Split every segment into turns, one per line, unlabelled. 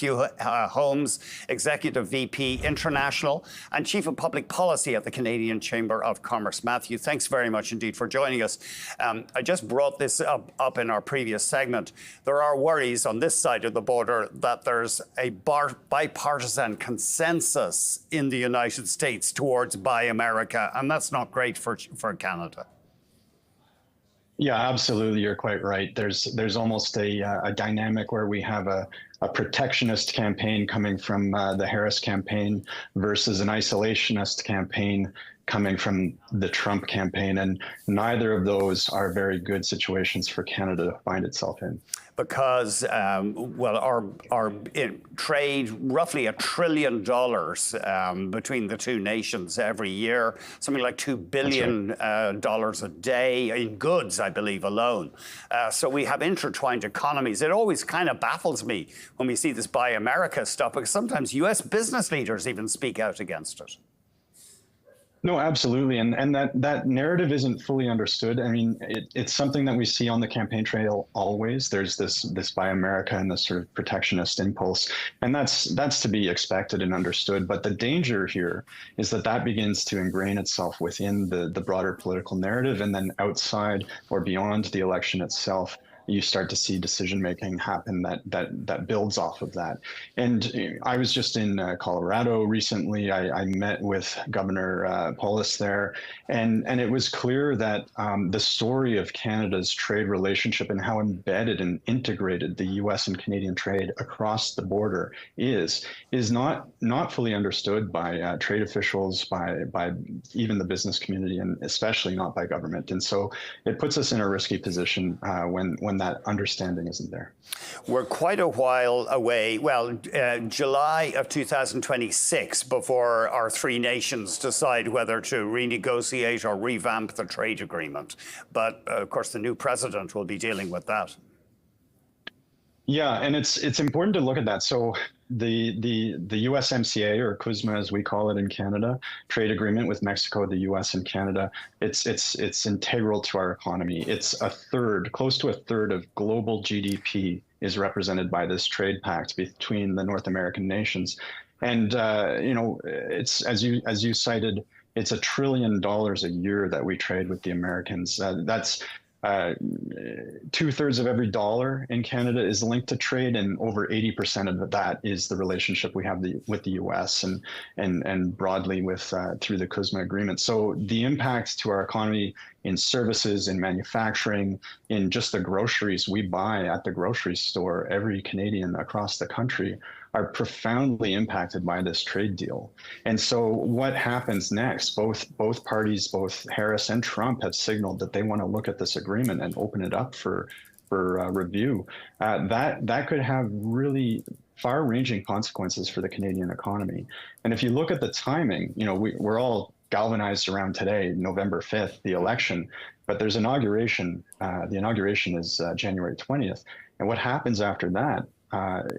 Matthew Holmes, Executive VP International and Chief of Public Policy at the Canadian Chamber of Commerce. Matthew, thanks very much indeed for joining us. I just brought this up in our previous segment. There are worries on this side of the border that there's a bipartisan consensus in the United States towards Buy America, and that's not great for Canada.
Yeah, absolutely. You're quite right. There's almost a dynamic where we have a protectionist campaign coming from the Harris campaign versus an isolationist campaign coming from the Trump campaign. And neither of those are very good situations for Canada to find itself in.
Because, our trade, roughly $1 trillion between the two nations every year, something like $2 billion a day in goods, I believe, alone. So we have intertwined economies. It always kind of baffles me when we see this Buy America stuff, because sometimes U.S. business leaders even speak out against it.
No, absolutely. And that narrative isn't fully understood. I mean, it's something that we see on the campaign trail always. There's this Buy America and this sort of protectionist impulse. And that's to be expected and understood. But the danger here is that begins to ingrain itself within the broader political narrative, and then outside or beyond the election itself, you start to see decision-making happen that builds off of that. And I was just in Colorado recently. I met with Governor Polis there, and it was clear that the story of Canada's trade relationship and how embedded and integrated the U.S. and Canadian trade across the border is not fully understood by trade officials, by even the business community, and especially not by government. And so it puts us in a risky position when that understanding isn't there.
We're quite a while away, July of 2026, before our three nations decide whether to renegotiate or revamp the trade agreement. But of course, the new president will be dealing with that.
Yeah, and it's important to look at that. So the USMCA, or CUSMA as we call it in Canada, trade agreement with Mexico, the US and Canada, it's integral to our economy. It's close to a third of global GDP is represented by this trade pact between the North American nations. And it's as you cited, it's $1 trillion a year that we trade with the Americans. That's 2/3 of every dollar in Canada is linked to trade, and over 80% of that is the relationship we have with the U.S. and broadly with through the CUSMA agreement. So the impact to our economy in services, in manufacturing, in just the groceries we buy at the grocery store, every Canadian across the country, are profoundly impacted by this trade deal. And so what happens next? Both parties, both Harris and Trump, have signaled that they want to look at this agreement and open it up for review. That could have really far-ranging consequences for the Canadian economy. And if you look at the timing, we're all galvanized around today, November 5th, the election, but there's inauguration. The inauguration is January 20th. And what happens after that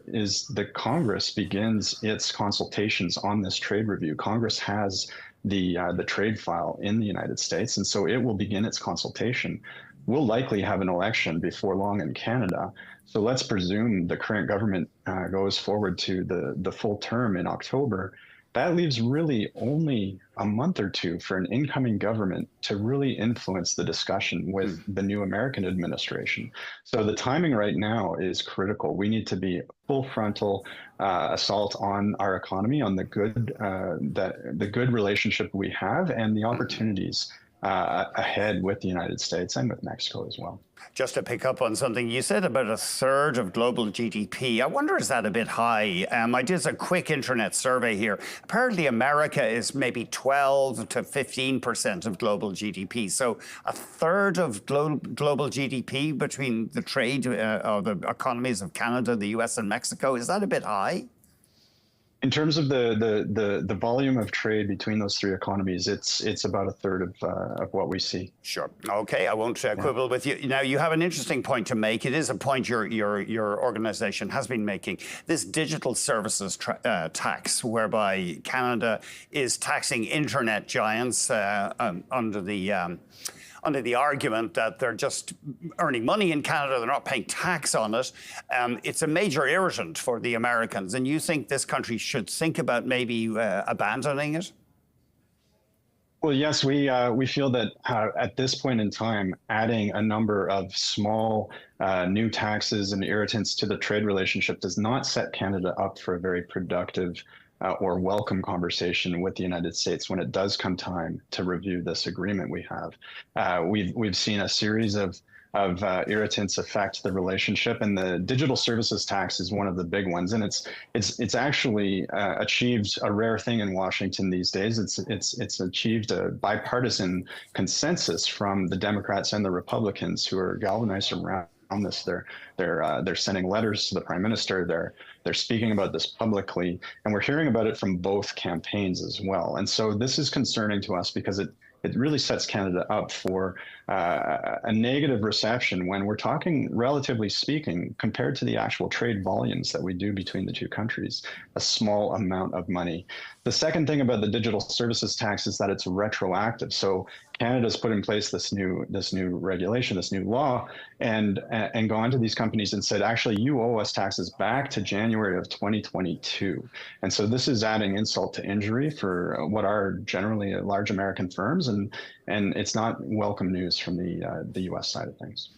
is the Congress begins its consultations on this trade review. Congress has the trade file in the United States, and so it will begin its consultation. We'll likely have an election before long in Canada. So let's presume the current government goes forward to the full term in October. That leaves really only a month or two for an incoming government to really influence the discussion with the new American administration. So the timing right now is critical. We need to be full frontal assault on our economy, on the good relationship we have, and the opportunities ahead with the United States and with Mexico as well.
Just to pick up on something you said about 1/3 of global GDP, I wonder, is that a bit high? I did a quick internet survey here. Apparently America is maybe 12 to 15% of global GDP. So 1/3 of global GDP between the trade or the economies of Canada, the US and Mexico. Is that a bit high?
In terms of the volume of trade between those three economies, it's about 1/3 of what we see.
Sure. Okay, I won't quibble with you. Now, you have an interesting point to make. It is a point your organization has been making. This digital services tax, whereby Canada is taxing internet giants under under the argument that they're just earning money in Canada, they're not paying tax on it. It's a major irritant for the Americans. And you think this country should think about maybe abandoning it?
Well, yes, we feel that at this point in time, adding a number of small new taxes and irritants to the trade relationship does not set Canada up for a very productive or welcome conversation with the United States when it does come time to review this agreement we have. We've seen a series of irritants affect the relationship, and the digital services tax is one of the big ones. And it's actually achieved a rare thing in Washington these days. It's achieved a bipartisan consensus from the Democrats and the Republicans who are galvanized around this. They're sending letters to the Prime Minister. They're speaking about this publicly, and we're hearing about it from both campaigns as well. And so this is concerning to us because it really sets Canada up for a negative reception when we're talking, relatively speaking, compared to the actual trade volumes that we do between the two countries, a small amount of money. The second thing about the digital services tax is that it's retroactive. So Canada's put in place this new regulation, this new law, and gone to these companies and said, actually, you owe us taxes back to January of 2022. And so this is adding insult to injury for what are generally large American firms, and it's not welcome news from the U.S. side of things.